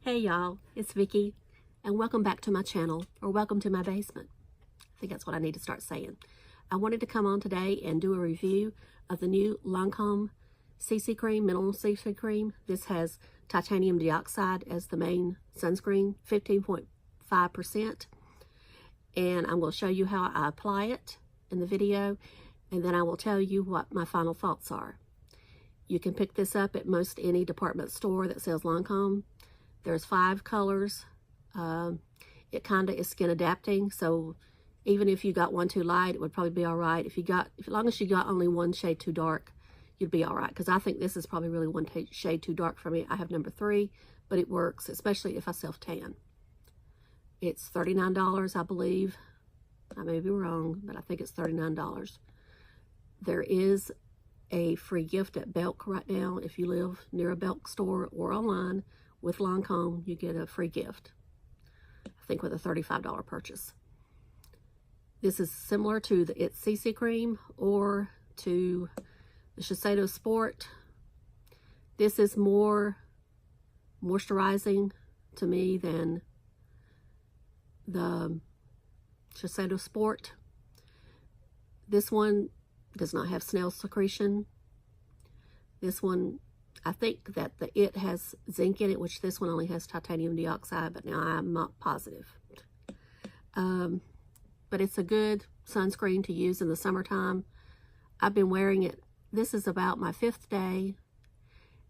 Hey y'all, it's Vicky, and welcome back to my channel, or welcome to my basement. I think that's what I need to start saying. I wanted to come on today and do a review of the new Lancome CC cream, mineral CC cream. This has titanium dioxide as the main sunscreen, 15.5%. And I'm going to show you how I apply it in the video, and then I will tell you what my final thoughts are. You can pick this up at most any department store that sells Lancome. There's 5 colors. It kind of is skin adapting, so even if you got one too light, it would probably be all right. As long as you got only one shade too dark, you'd be all right. Because I think this is probably really one shade too dark for me. I have number 3, but it works, especially if I self-tan. It's $39, I believe. I may be wrong, but I think it's $39. There is a free gift at Belk right now. If you live near a Belk store or online with Lancome, you get a free gift, I think with a $35 purchase. This is similar to the It CC cream or to the Shiseido Sport. This is more moisturizing to me than the Shiseido Sport. This one does not have snail secretion. This one, I think that the It has zinc in it, which this one only has titanium dioxide, but now I'm not positive. But it's a good sunscreen to use in the summertime. I've been wearing it. This is about my 5th day,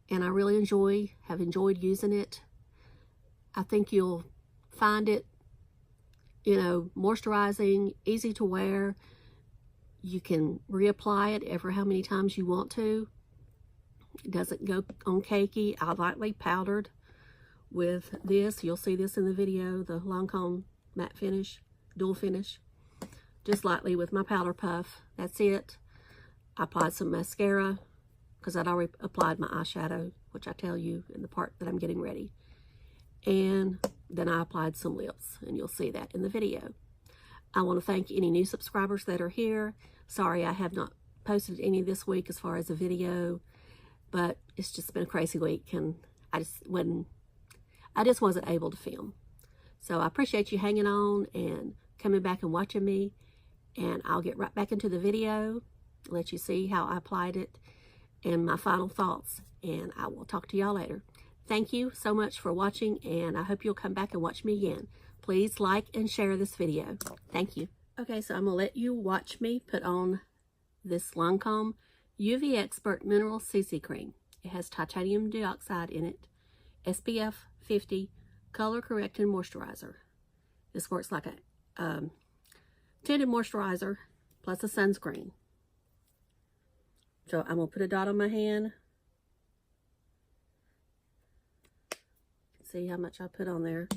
and I really have enjoyed using it. I think you'll find it, moisturizing, easy to wear. You can reapply it every how many times you want to. It doesn't go on cakey. I lightly powdered with this. You'll see this in the video, the Lancome matte finish, dual finish. Just lightly with my powder puff. That's it. I applied some mascara because I'd already applied my eyeshadow, which I tell you in the part that I'm getting ready. And then I applied some lips, and you'll see that in the video. I want to thank any new subscribers that are here. Sorry I have not posted any this week as far as a video, but it's just been a crazy week, and I just wasn't able to film. So I appreciate you hanging on and coming back and watching me, and I'll get right back into the video, let you see how I applied it and my final thoughts, and I will talk to y'all later. Thank you so much for watching, and I hope you'll come back and watch me again. Please like and share this video. Thank you. Okay, so I'm going to let you watch me put on this Lancome UV Expert Mineral CC Cream. It has titanium dioxide in it, SPF 50, color correcting moisturizer. This works like a tinted moisturizer plus a sunscreen. So I'm going to put a dot on my hand. See how much I put on there.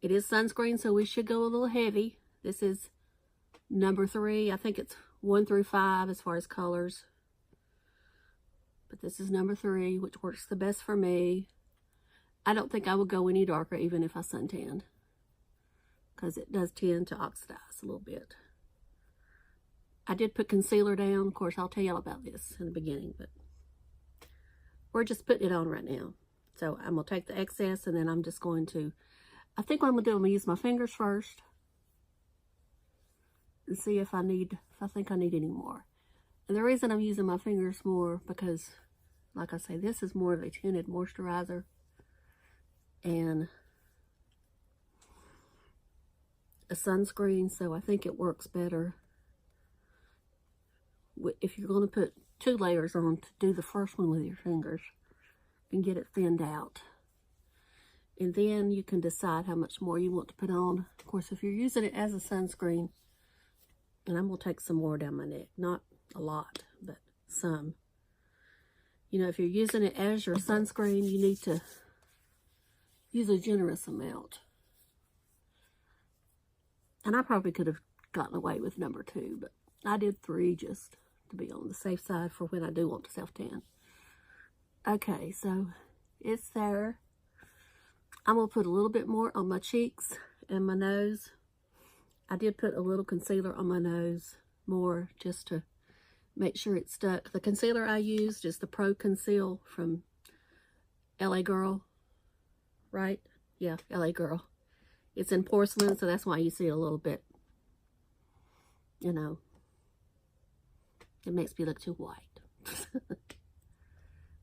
It is sunscreen, so we should go a little heavy. This is number 3. I think it's 1 through 5 as far as colors. But this is number 3, which works the best for me. I don't think I would go any darker even if I suntanned, because it does tend to oxidize a little bit. I did put concealer down. Of course, I'll tell y'all about this in the beginning, but we're just putting it on right now. So I'm going to take the excess, and then I'm just going to, I think what I'm going to do, I'm going to use my fingers first and see if I think I need any more. And the reason I'm using my fingers more, because, like I say, this is more of a tinted moisturizer, and a sunscreen, so I think it works better if you're going to put 2 layers on, to do the first one with your fingers and get it thinned out. And then you can decide how much more you want to put on. Of course, if you're using it as a sunscreen, and I'm going to take some more down my neck, not a lot, but some. If you're using it as your sunscreen, you need to use a generous amount. And I probably could have gotten away with number 2, but I did 3 just to be on the safe side for when I do want to self-tan. Okay, so it's there. I'm going to put a little bit more on my cheeks and my nose. I did put a little concealer on my nose, more just to make sure it stuck. The concealer I used is the Pro Conceal from LA Girl. right? Yeah, LA girl. It's in porcelain, so that's why you see a little bit, you know, it makes me look too white.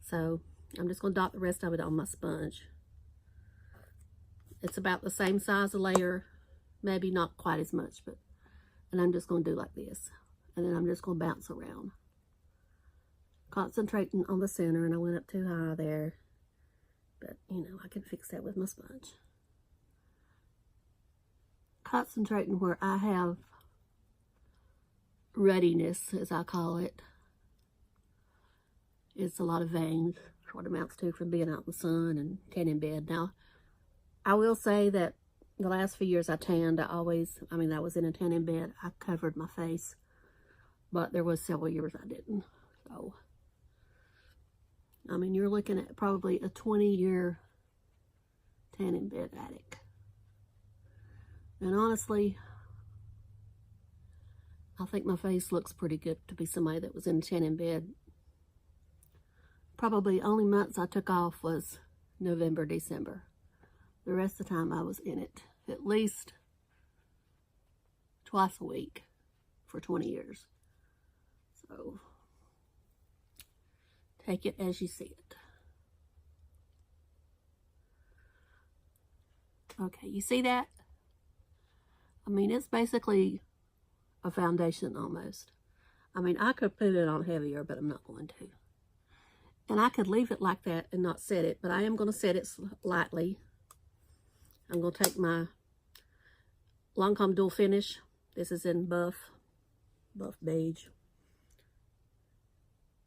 So I'm just going to dot the rest of it on my sponge. It's about the same size of layer, maybe not quite as much, but, and I'm just going to do like this. And then I'm just going to bounce around. Concentrating on the center, and I went up too high there. But, you know, I can fix that with my sponge. Concentrating where I have ruddiness, as I call it. It's a lot of veins, what amounts to from being out in the sun and tan in bed. Now, I will say that the last few years I tanned, I was in a tan in bed. I covered my face, but there was several years I didn't. So, I mean, you're looking at probably a 20-year tan in bed addict. And honestly, I think my face looks pretty good to be somebody that was in a tan in bed. Probably only months I took off was November, December. The rest of the time I was in it at least twice a week for 20 years. So, take it as you see it. Okay, you see that? I mean, it's basically a foundation almost. I mean, I could put it on heavier, but I'm not going to. And I could leave it like that and not set it, but I am going to set it lightly. I'm going to take my Lancome Dual Finish. This is in buff beige,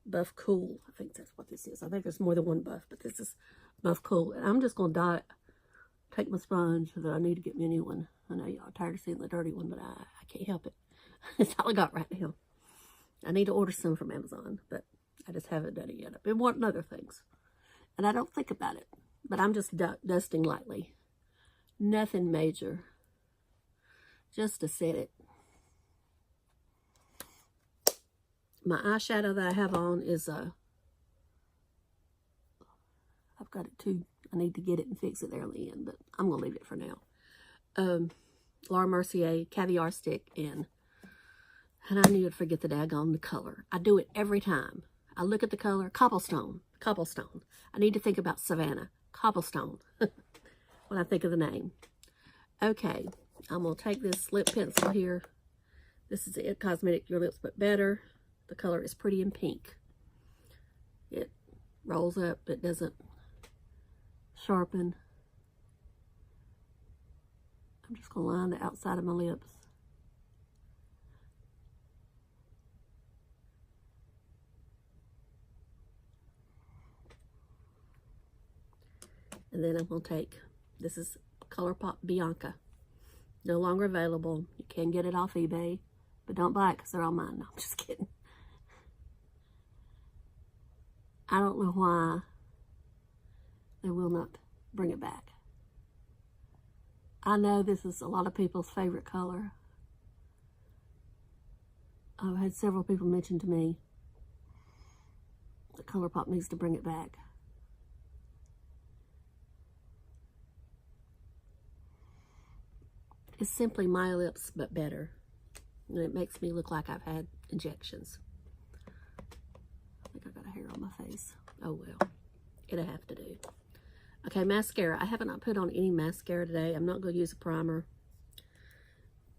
buff cool. I think that's what this is. I think there's more than one buff, but this is buff cool. And I'm just going to take my sponge so that I need to get me a new one. I know y'all are tired of seeing the dirty one, but I can't help it. It's all I got right now. I need to order some from Amazon, but I just haven't done it yet. I've been wanting other things, and I don't think about it, but I'm just dusting lightly. Nothing major, just to set it. My eyeshadow that I have on is I've got it too. I need to get it and fix it there on the end, but I'm going to leave it for now. Laura Mercier Caviar Stick and I knew I'd forget the daggone the color. I do it every time. I look at the color, Cobblestone. I need to think about Savannah, Cobblestone, when I think of the name. Okay, I'm going to take this lip pencil here. This is the ItCosmetics Your Lips But Better. The color is Pretty in Pink. It rolls up, it doesn't sharpen. I'm just going to line the outside of my lips. And then I'm going to take, this is ColourPop Bianca. No longer available. You can get it off eBay, but don't buy it because they're all mine. No, I'm just kidding. I don't know why they will not bring it back. I know this is a lot of people's favorite color. I've had several people mention to me that ColourPop needs to bring it back. It's simply my lips, but better. And it makes me look like I've had injections. I think I got a hair on my face. Oh well, it'll have to do. Okay, mascara. I have not put on any mascara today. I'm not going to use a primer.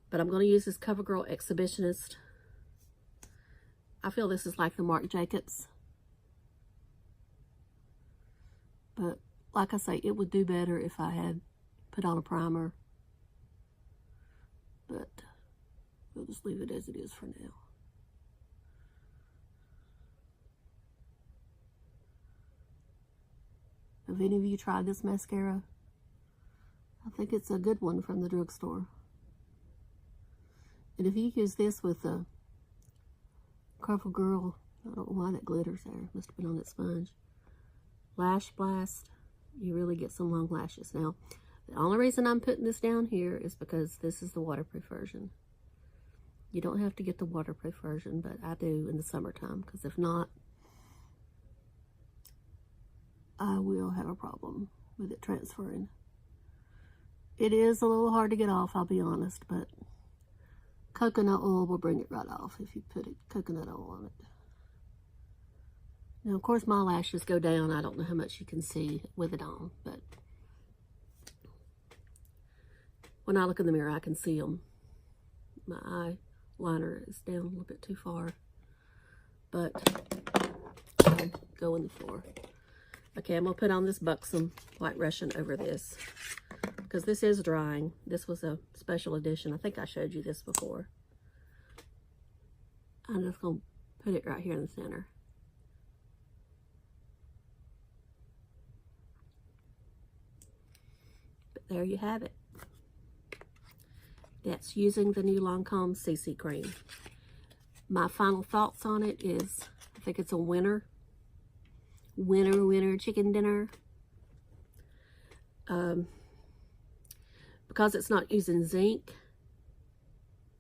But I'm going to use this CoverGirl Exhibitionist. I feel this is like the Marc Jacobs. But like I say, it would do better if I had put on a primer. But we'll just leave it as it is for now. Have any of you tried this mascara? I think it's a good one from the drugstore. And if you use this with a CoverGirl, I don't know why that glitters there. Must have been on that sponge. Lash Blast, you really get some long lashes. Now, the only reason I'm putting this down here is because this is the waterproof version. You don't have to get the waterproof version, but I do in the summertime, because if not, I will have a problem with it transferring. It is a little hard to get off, I'll be honest, but coconut oil will bring it right off if you put coconut oil on it. Now, of course, my lashes go down. I don't know how much you can see with it on, but when I look in the mirror, I can see them. My eyeliner is down a little bit too far, but I'll go in the floor. Okay, I'm going to put on this Buxom White Russian over this, because this is drying. This was a special edition. I think I showed you this before. I'm just going to put it right here in the center. But there you have it. That's using the new Lancome CC cream. My final thoughts on it is, I think it's a winner. Winner chicken dinner. Because it's not using zinc,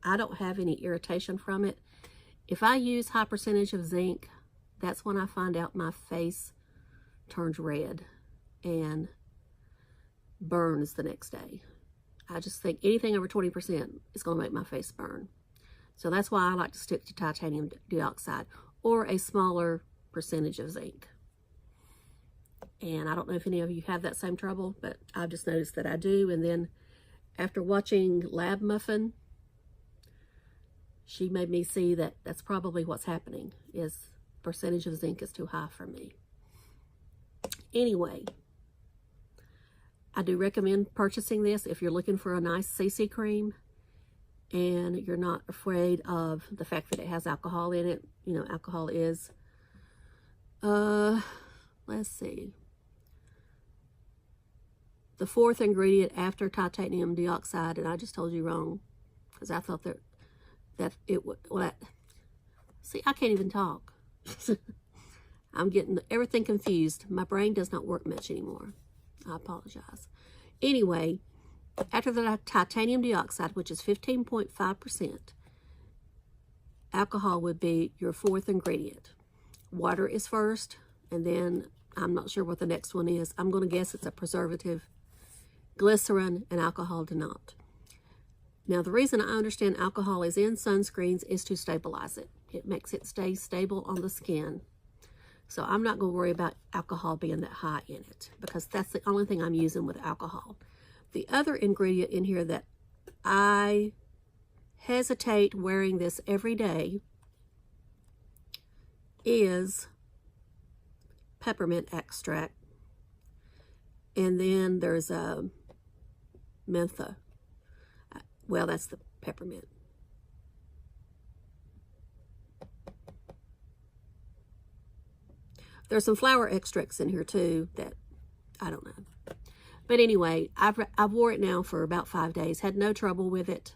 I don't have any irritation from it. If I use high percentage of zinc, that's when I find out my face turns red and burns the next day. I just think anything over 20% is going to make my face burn. So that's why I like to stick to titanium dioxide or a smaller percentage of zinc. And I don't know if any of you have that same trouble, but I've just noticed that I do. And then after watching Lab Muffin, she made me see that that's probably what's happening, is percentage of zinc is too high for me. Anyway, I do recommend purchasing this if you're looking for a nice CC cream and you're not afraid of the fact that it has alcohol in it. You know, alcohol is, let's see, the fourth ingredient after titanium dioxide, and I just told you wrong because I thought that it would, well, see, I can't even talk. I'm getting everything confused. My brain does not work much anymore. I apologize. Anyway, after the titanium dioxide, which is 15.5%, alcohol would be your fourth ingredient. Water is first, and then I'm not sure what the next one is. I'm going to guess it's a preservative. Glycerin and alcohol do not. Now, the reason I understand alcohol is in sunscreens is to stabilize it. It makes it stay stable on the skin. So I'm not going to worry about alcohol being that high in it because that's the only thing I'm using with alcohol. The other ingredient in here that I hesitate wearing this every day is peppermint extract. And then there's a mentha. Well, that's the peppermint. There's some flower extracts in here too that I don't know. But anyway, I've wore it now for about 5 days. Had no trouble with it.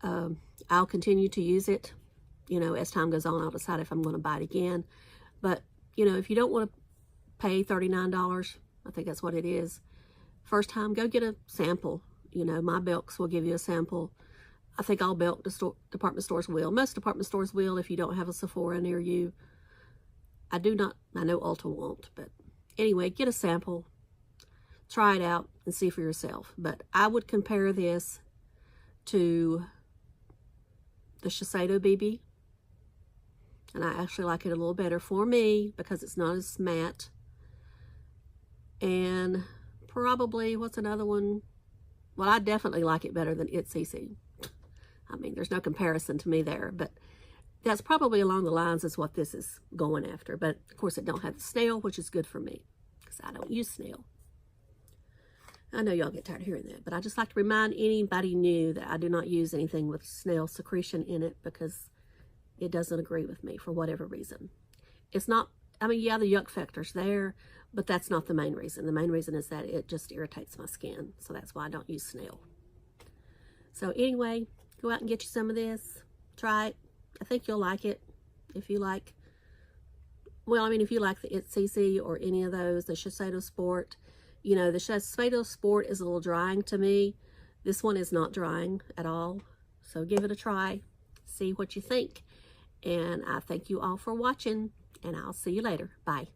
I'll continue to use it. You know, as time goes on, I'll decide if I'm going to buy it again. But, you know, if you don't want to pay $39, I think that's what it is, first time, go get a sample. You know, my Belks will give you a sample. I think all Belk department stores will. Most department stores will if you don't have a Sephora near you. I know Ulta won't, but anyway, get a sample, try it out, and see for yourself. But I would compare this to the Shiseido BB, and I actually like it a little better for me because it's not as matte. And probably, what's another one? Well, I definitely like it better than ItCC. I mean, there's no comparison to me there, but that's probably along the lines is what this is going after. But, of course, it don't have the snail, which is good for me because I don't use snail. I know y'all get tired of hearing that, but I just like to remind anybody new that I do not use anything with snail secretion in it because it doesn't agree with me for whatever reason. It's not, I mean, yeah, the yuck factor's there, but that's not the main reason. The main reason is that it just irritates my skin, so that's why I don't use snail. So anyway, go out and get you some of this. Try it. I think you'll like it. If you like, well, I mean, if you like the ItCC or any of those, the Shiseido Sport, you know, the Shiseido Sport is a little drying to me. This one is not drying at all. So give it a try. See what you think. And I thank you all for watching, and I'll see you later. Bye.